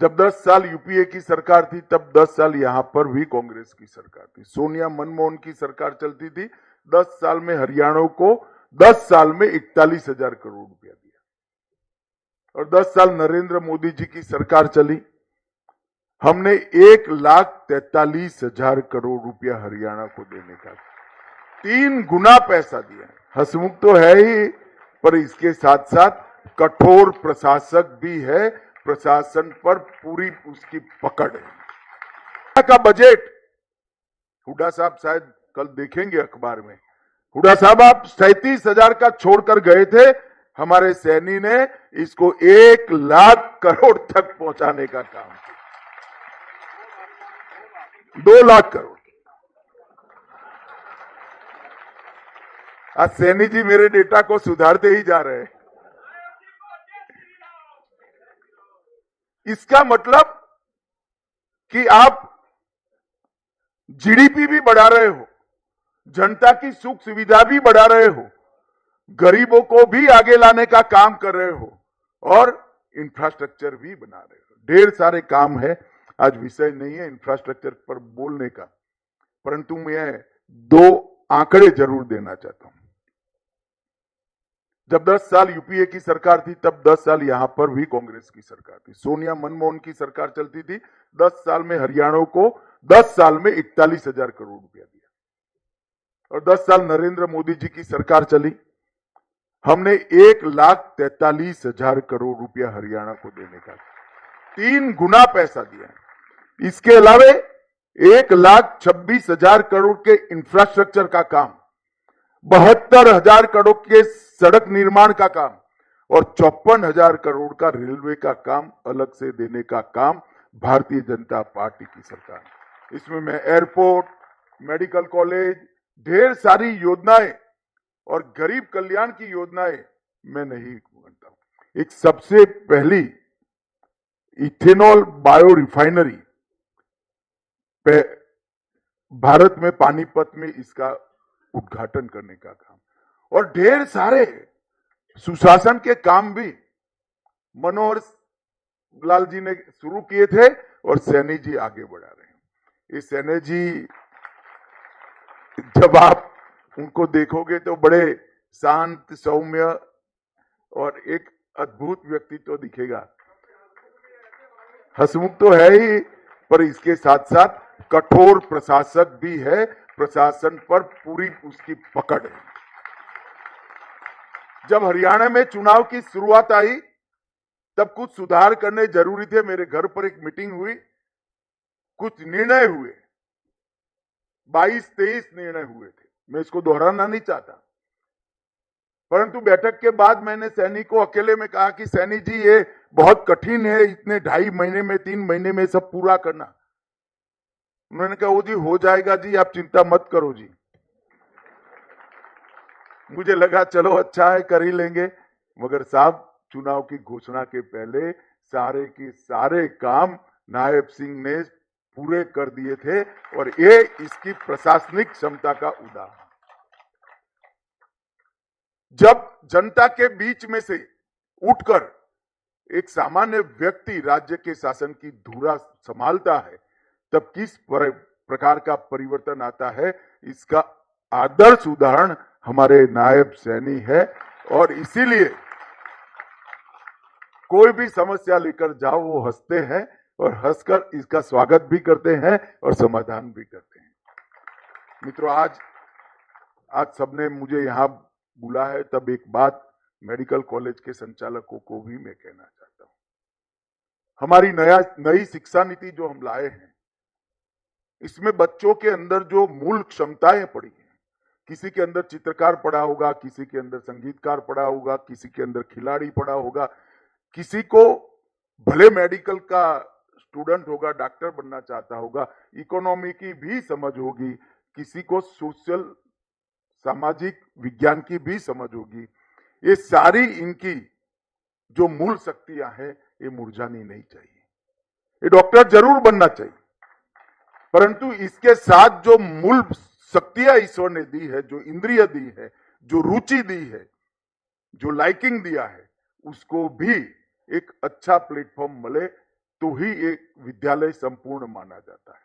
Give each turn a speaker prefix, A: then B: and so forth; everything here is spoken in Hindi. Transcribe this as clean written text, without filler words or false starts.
A: जब 10 साल यूपीए की सरकार थी तब 10 साल यहां पर भी कांग्रेस की सरकार थी। सोनिया मनमोहन की सरकार चलती थी। 10 साल में हरियाणा को 10 साल में 41,000 करोड़ रुपया दिया। और 10 साल नरेंद्र मोदी जी की सरकार चली, हमने 1,43,000 करोड़ रुपया हरियाणा को देने का 3 गुना पैसा दिया। हंसमुख तो है ही, पर इसके साथ साथ कठोर प्रशासक भी है। प्रशासन पर पूरी उसकी पकड़ है। का बजट हुड्डा साहब शायद कल देखेंगे अखबार में। हुड्डा साहब आप 37,000 का छोड़कर गए थे, हमारे सैनी ने इसको 1,00,000 करोड़ तक पहुंचाने का काम किया। 2,00,000 करोड़। आज सैनी जी मेरे डेटा को सुधारते ही जा रहे हैं। इसका मतलब कि आप जीडीपी भी बढ़ा रहे हो, जनता की सुख सुविधा भी बढ़ा रहे हो, गरीबों को भी आगे लाने का काम कर रहे हो और इंफ्रास्ट्रक्चर भी बना रहे हो। ढेर सारे काम है, आज विषय नहीं है इंफ्रास्ट्रक्चर पर बोलने का, परंतु मैं 2 आंकड़े जरूर देना चाहता हूं। जब 10 साल यूपीए की सरकार थी तब 10 साल यहां पर भी कांग्रेस की सरकार थी। सोनिया मनमोहन की सरकार चलती थी। 10 साल में हरियाणा को 10 साल में 41,000 करोड़ रुपया दिया। और 10 साल नरेंद्र मोदी जी की सरकार चली, हमने 1,43,000 करोड़ रुपया हरियाणा को देने का 3 गुना पैसा दिया। इसके अलावा 1,26,000 करोड़ के इंफ्रास्ट्रक्चर का काम, 72,000 करोड़ के सड़क निर्माण का काम और 54,000 करोड़ का रेलवे का काम अलग से देने का काम भारतीय जनता पार्टी की सरकार। इसमें मैं एयरपोर्ट, मेडिकल कॉलेज, ढेर सारी योजनाएं और गरीब कल्याण की योजनाएं मैं नहीं मानता हूं। एक सबसे पहली इथेनॉल बायो रिफाइनरी भारत में पानीपत में इसका उद्घाटन करने का काम और ढेर सारे सुशासन के काम भी मनोहर लाल जी ने शुरू किए थे और सैनी जी आगे बढ़ा रहे हैं। ये सैनी जी जब आप उनको देखोगे तो बड़े शांत, सौम्य और एक अद्भुत व्यक्तित्व दिखेगा। हंसमुख तो है ही, पर इसके साथ साथ कठोर प्रशासक भी है। प्रशासन पर पूरी उसकी पकड़ है। जब हरियाणा में चुनाव की शुरुआत आई तब कुछ सुधार करने जरूरी थे। मेरे घर पर एक मीटिंग हुई, कुछ निर्णय हुए, 22-23 निर्णय हुए थे। मैं इसको दोहराना नहीं चाहता, परंतु बैठक के बाद मैंने सैनी को अकेले में कहा कि सैनी जी ये बहुत कठिन है, इतने 2.5 महीने में 3 महीने में सब पूरा करना। उन्होंने कहा वो जी हो जाएगा जी, आप चिंता मत करो जी। मुझे लगा चलो अच्छा है, कर ही लेंगे, मगर साहब चुनाव की घोषणा के पहले सारे के सारे काम नायब सिंह ने पूरे कर दिए थे और ये इसकी प्रशासनिक क्षमता का उदाहरण। जब जनता के बीच में से उठकर एक सामान्य व्यक्ति राज्य के शासन की धुरा संभालता है तब किस प्रकार का परिवर्तन आता है, इसका आदर्श उदाहरण हमारे नायब सैनी है। और इसीलिए कोई भी समस्या लेकर जाओ वो हंसते हैं और हंसकर इसका स्वागत भी करते हैं और समाधान भी करते हैं। मित्रों, आज सबने मुझे यहां बुला है, तब एक बात मेडिकल कॉलेज के संचालकों को भी मैं कहना चाहता हूं। हमारी नई शिक्षा नीति जो हम लाए हैं, इसमें बच्चों के अंदर जो मूल क्षमताएं पड़ी हैं, किसी के अंदर चित्रकार पड़ा होगा, किसी के अंदर संगीतकार पड़ा होगा, किसी के अंदर खिलाड़ी पड़ा होगा, किसी को भले मेडिकल का स्टूडेंट होगा, डॉक्टर बनना चाहता होगा, इकोनॉमी की भी समझ होगी, किसी को सोशल सामाजिक विज्ञान की भी समझ होगी। ये सारी इनकी जो मूल शक्तियां हैं ये मुरझानी नहीं चाहिए। ये डॉक्टर जरूर बनना चाहिए, परंतु इसके साथ जो मूल शक्तियां ईश्वर ने दी है, जो इंद्रिय दी है, जो रुचि दी है, जो लाइकिंग दिया है, उसको भी एक अच्छा प्लेटफॉर्म मिले तो ही एक विद्यालय संपूर्ण माना जाता है।